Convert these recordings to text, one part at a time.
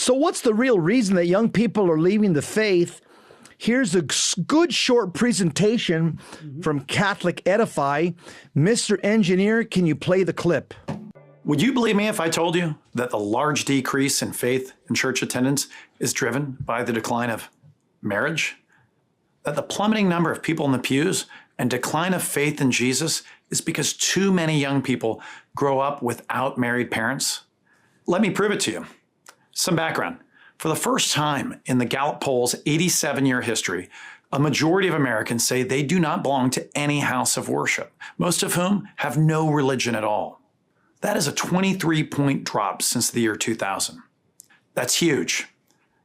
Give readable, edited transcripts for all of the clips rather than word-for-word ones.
So what's the real reason that young people are leaving the faith? Here's a good short presentation from Catholic Edify. Mr. Engineer, can you play the clip? Would you believe me if I told you that the large decrease in faith and church attendance is driven by the decline of marriage? That the plummeting number of people in the pews and decline of faith in Jesus is because too many young people grow up without married parents? Let me prove it to you. Some background. For the first time in the Gallup poll's 87-year history, a majority of Americans say they do not belong to any house of worship, most of whom have no religion at all. That is a 23-point drop since the year 2000. That's huge.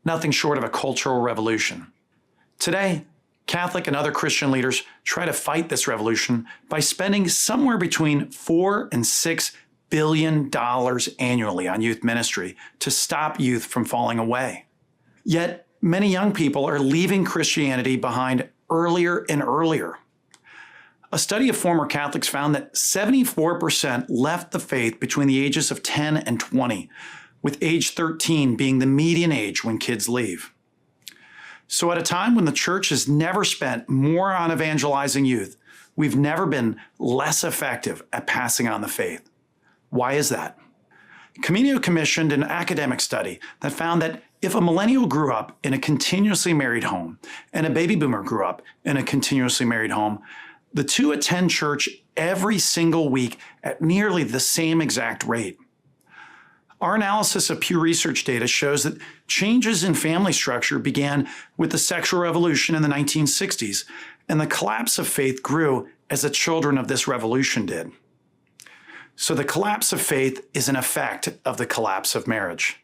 Nothing short of a cultural revolution. Today, Catholic and other Christian leaders try to fight this revolution by spending somewhere between $4 and $6 billion annually on youth ministry to stop youth from falling away. Yet, many young people are leaving Christianity behind earlier and earlier. A study of former Catholics found that 74% left the faith between the ages of 10 and 20, with age 13 being the median age when kids leave. So at a time when the church has never spent more on evangelizing youth, we've never been less effective at passing on the faith. Why is that? Camino commissioned an academic study that found that if a millennial grew up in a continuously married home and a baby boomer grew up in a continuously married home, the two attend church every single week at nearly the same exact rate. Our analysis of Pew Research data shows that changes in family structure began with the sexual revolution in the 1960s, and the collapse of faith grew as the children of this revolution did. So the collapse of faith is an effect of the collapse of marriage.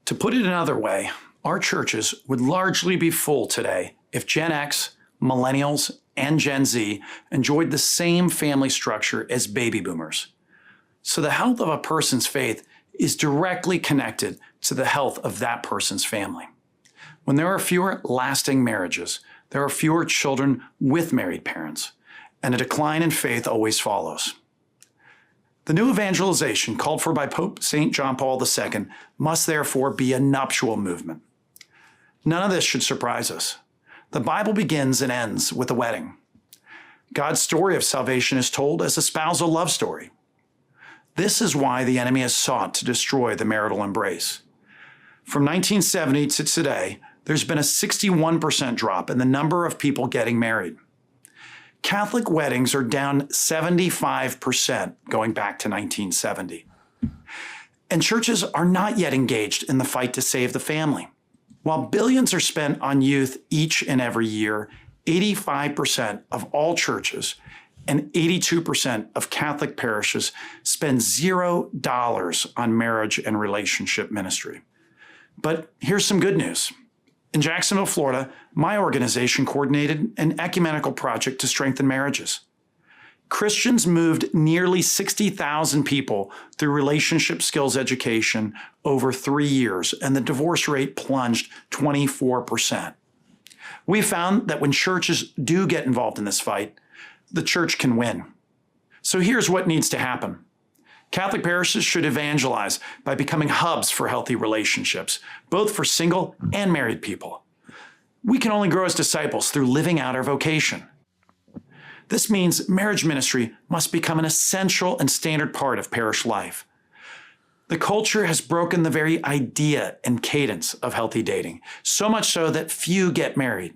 To put it another way, our churches would largely be full today if Gen X, Millennials, and Gen Z enjoyed the same family structure as baby boomers. So the health of a person's faith is directly connected to the health of that person's family. When there are fewer lasting marriages, there are fewer children with married parents, and a decline in faith always follows. The new evangelization called for by Pope St. John Paul II must therefore be a nuptial movement. None of this should surprise us. The Bible begins and ends with a wedding. God's story of salvation is told as a spousal love story. This is why the enemy has sought to destroy the marital embrace. From 1970 to today, there's been a 61% drop in the number of people getting married. Catholic weddings are down 75% going back to 1970. And churches are not yet engaged in the fight to save the family. While billions are spent on youth each and every year, 85% of all churches and 82% of Catholic parishes spend $0 on marriage and relationship ministry. But here's some good news. In Jacksonville, Florida, my organization coordinated an ecumenical project to strengthen marriages. Christians moved nearly 60,000 people through relationship skills education over 3 years, and the divorce rate plunged 24%. We found that when churches do get involved in this fight, the church can win. So here's what needs to happen. Catholic parishes should evangelize by becoming hubs for healthy relationships, both for single and married people. We can only grow as disciples through living out our vocation. This means marriage ministry must become an essential and standard part of parish life. The culture has broken the very idea and cadence of healthy dating, so much so that few get married.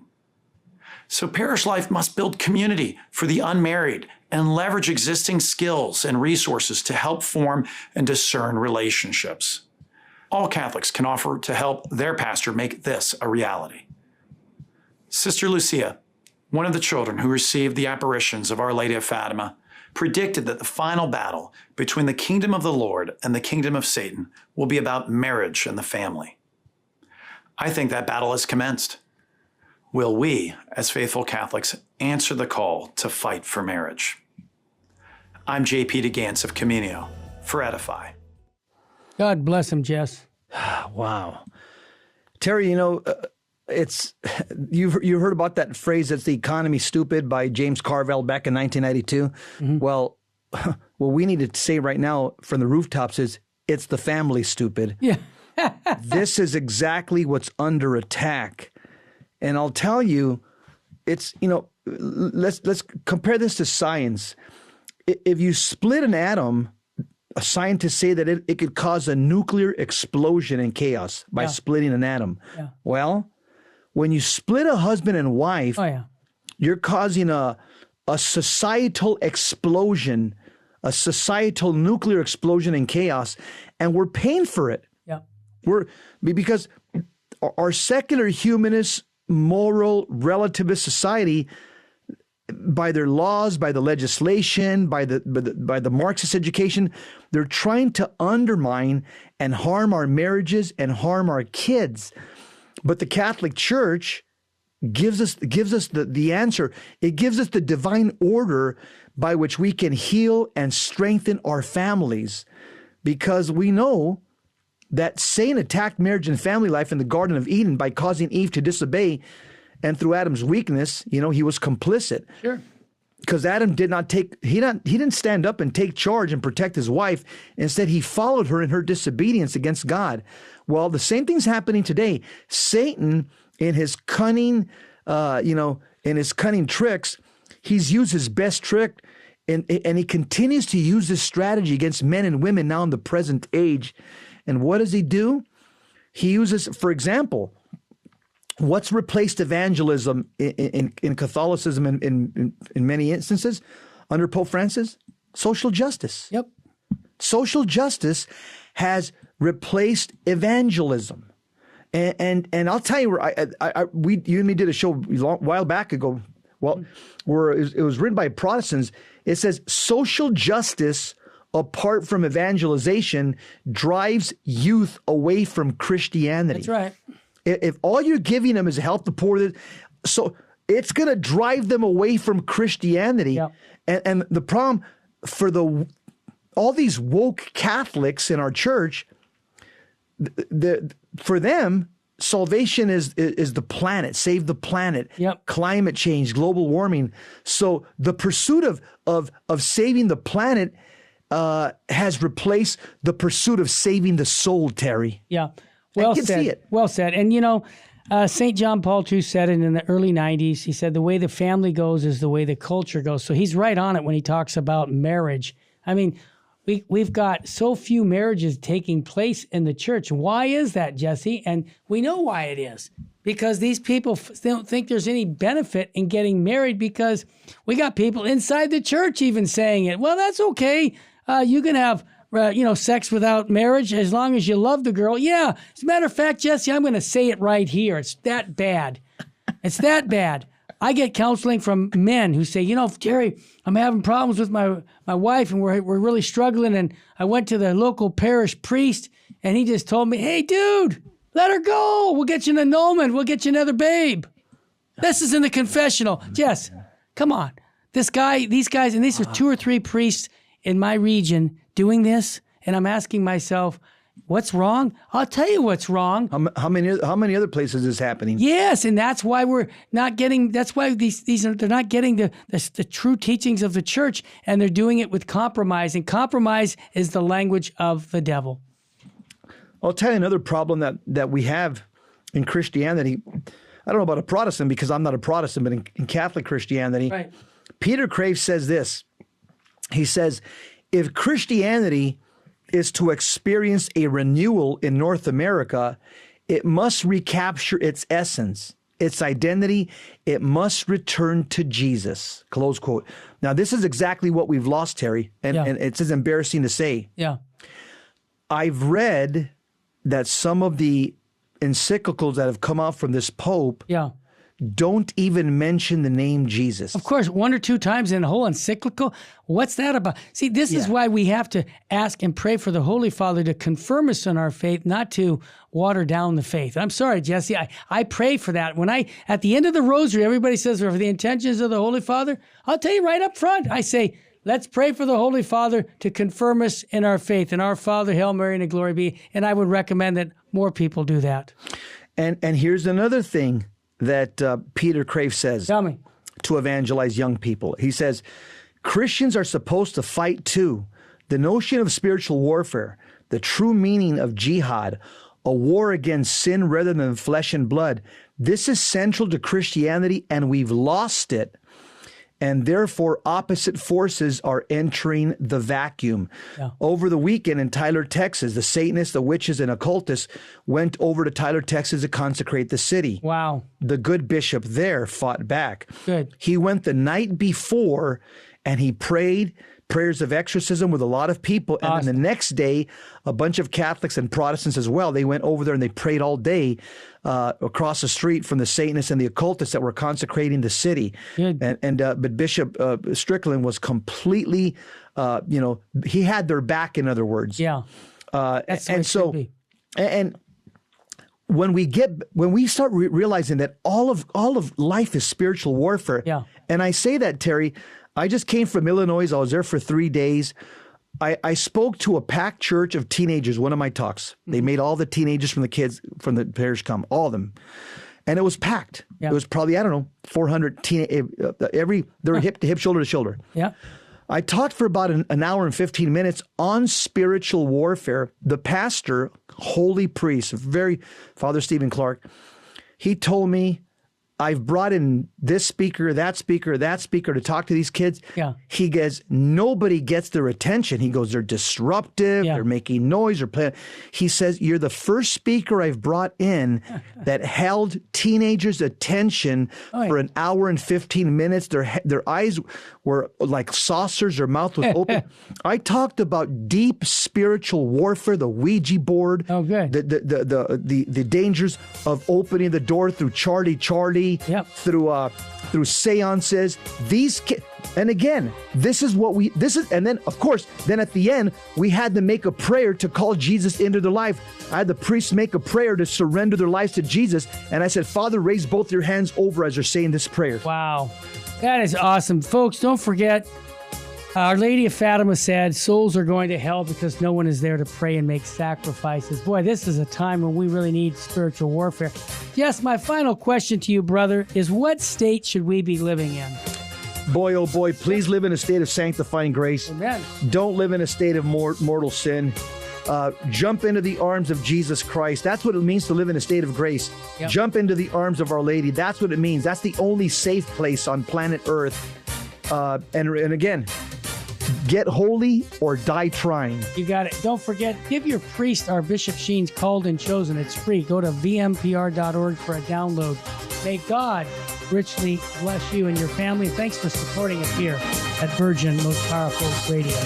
So parish life must build community for the unmarried and leverage existing skills and resources to help form and discern relationships. All Catholics can offer to help their pastor make this a reality. Sister Lucia, one of the children who received the apparitions of Our Lady of Fatima, predicted that the final battle between the kingdom of the Lord and the kingdom of Satan will be about marriage and the family. I think that battle has commenced. Will we, as faithful Catholics, answer the call to fight for marriage? I'm J.P. DeGance of Camino for Edify. God bless him, Jess. Wow. Terry, you know, you've heard about that phrase, "It's the economy stupid," by James Carville back in 1992. Mm-hmm. Well, what we need to say right now from the rooftops is, it's the family stupid. Yeah. This is exactly what's under attack. And I'll tell you, it's, let's compare this to science. If you split an atom, scientists say that it could cause a nuclear explosion and chaos by splitting an atom. Yeah. Well, when you split a husband and wife, you're causing a societal explosion, a societal nuclear explosion and chaos, and we're paying for it. Yeah. Because our secular humanist, moral, relativist society, by their laws, by the legislation, by the Marxist education, they're trying to undermine and harm our marriages and harm our kids. But the Catholic Church gives us the answer. It gives us the divine order by which we can heal and strengthen our families, because we know that Satan attacked marriage and family life in the Garden of Eden by causing Eve to disobey. And through Adam's weakness, he was complicit. Sure. Because Adam he didn't stand up and take charge and protect his wife. Instead, he followed her in her disobedience against God. Well, the same thing's happening today. Satan, in his cunning, in his cunning tricks, he's used his best trick, and he continues to use this strategy against men and women now in the present age. And what does he do? He uses, for example, what's replaced evangelism in Catholicism in many instances under Pope Francis? Social justice. Yep. Social justice has replaced evangelism. And I'll tell you, you and me did a show a while back ago, where it was written by Protestants. It says social justice apart from evangelization drives youth away from Christianity. That's right. If all you're giving them is help the poor, so it's going to drive them away from Christianity. Yep. And the problem for all these woke Catholics in our church, for them, salvation is the planet, save the planet, climate change, global warming. So the pursuit of saving the planet has replaced the pursuit of saving the soul, Terry. Yeah. Well said. See it. Well said. And, St. John Paul II said it in the early 90s. He said the way the family goes is the way the culture goes. So he's right on it when he talks about marriage. I mean, we've got so few marriages taking place in the church. Why is that, Jesse? And we know why it is. Because these people don't think there's any benefit in getting married, because we got people inside the church even saying it. Well, that's okay. You can have sex without marriage as long as you love the girl. Yeah. As a matter of fact, Jesse, I'm going to say it right here. It's that bad. It's that bad. I get counseling from men who say, Terry, I'm having problems with my wife, and we're really struggling. And I went to the local parish priest, and he just told me, hey, dude, let her go. We'll get you an annulment. We'll get you another babe. This is in the confessional. Jess, come on. These guys, and these are 2 or 3 priests in my region doing this, and I'm asking myself, what's wrong? I'll tell you what's wrong. How many other places is happening? Yes, and that's why we're not getting. That's why they're not getting the true teachings of the church, and they're doing it with compromise. And compromise is the language of the devil. I'll tell you another problem that we have in Christianity. I don't know about a Protestant, because I'm not a Protestant, but in Catholic Christianity, right. Peter Crave says this. He says, if Christianity is to experience a renewal in North America, it must recapture its essence, its identity. It must return to Jesus. Close quote. Now, this is exactly what we've lost, Terry, and it's as embarrassing to say. Yeah. I've read that some of the encyclicals that have come out from this Pope don't even mention the name Jesus. Of course, 1 or 2 times in a whole encyclical. What's that about? See, this is why we have to ask and pray for the Holy Father to confirm us in our faith, not to water down the faith. I'm sorry, Jesse. I pray for that. At the end of the rosary, everybody says, for the intentions of the Holy Father, I'll tell you right up front. I say, let's pray for the Holy Father to confirm us in our faith. And our Father, Hail Mary, and glory be. And I would recommend that more people do that. And here's another thing that Peter Crave says to evangelize young people. He says, Christians are supposed to fight too. The notion of spiritual warfare, the true meaning of jihad, a war against sin rather than flesh and blood. This is central to Christianity, and we've lost it. And therefore, opposite forces are entering the vacuum. Yeah. Over the weekend in Tyler, Texas, the Satanists, the witches, and occultists went over to Tyler, Texas to consecrate the city. Wow. The good bishop there fought back. Good. He went the night before and he prayed prayers of exorcism with a lot of people. And Awesome. then the next day, a bunch of Catholics and Protestants as well, they went over there and they prayed all day across the street from the Satanists and the occultists that were consecrating the city. Good. But Bishop Strickland was completely, he had their back, in other words. Yeah. That's the way And it so, should be. and when we start realizing that all of life is spiritual warfare. Yeah. And I say that, Terry, I just came from Illinois. I was there for 3 days. I spoke to a packed church of teenagers, one of my talks. They made all the teenagers from the parish come, all of them. And it was packed. Yeah. It was probably, 400 they're hip to hip, shoulder to shoulder. Yeah. I talked for about an hour and 15 minutes on spiritual warfare. The pastor, holy priest, Father Stephen Clark, he told me, I've brought in this speaker to talk to these kids. Yeah. He goes, nobody gets their attention. He goes, they're disruptive. Yeah. They're making noise. He says, you're the first speaker I've brought in that held teenagers' attention for an hour and 15 minutes. Their eyes were like saucers. Their mouth was open. I talked about deep spiritual warfare, the Ouija board. Oh, good. The dangers of opening the door through Charlie. Yep. Through seances. And again, and then of course, then at the end, we had to make a prayer to call Jesus into their life. I had the priests make a prayer to surrender their lives to Jesus. And I said, Father, raise both your hands over as you're saying this prayer. Wow. That is awesome. Folks, don't forget, Our Lady of Fatima said, souls are going to hell because no one is there to pray and make sacrifices. Boy, this is a time when we really need spiritual warfare. Yes, my final question to you, brother, is what state should we be living in? Boy, oh boy, please live in a state of sanctifying grace. Amen. Don't live in a state of mortal sin. Jump into the arms of Jesus Christ. That's what it means to live in a state of grace. Yep. Jump into the arms of Our Lady. That's what it means. That's the only safe place on planet Earth. And again, get holy or die trying. You got it. Don't forget, give your priest our Bishop Sheen's Called and Chosen. It's free. Go to vmpr.org for a download. May God richly bless you and your family. Thanks for supporting us here at Virgin Most Powerful Radio.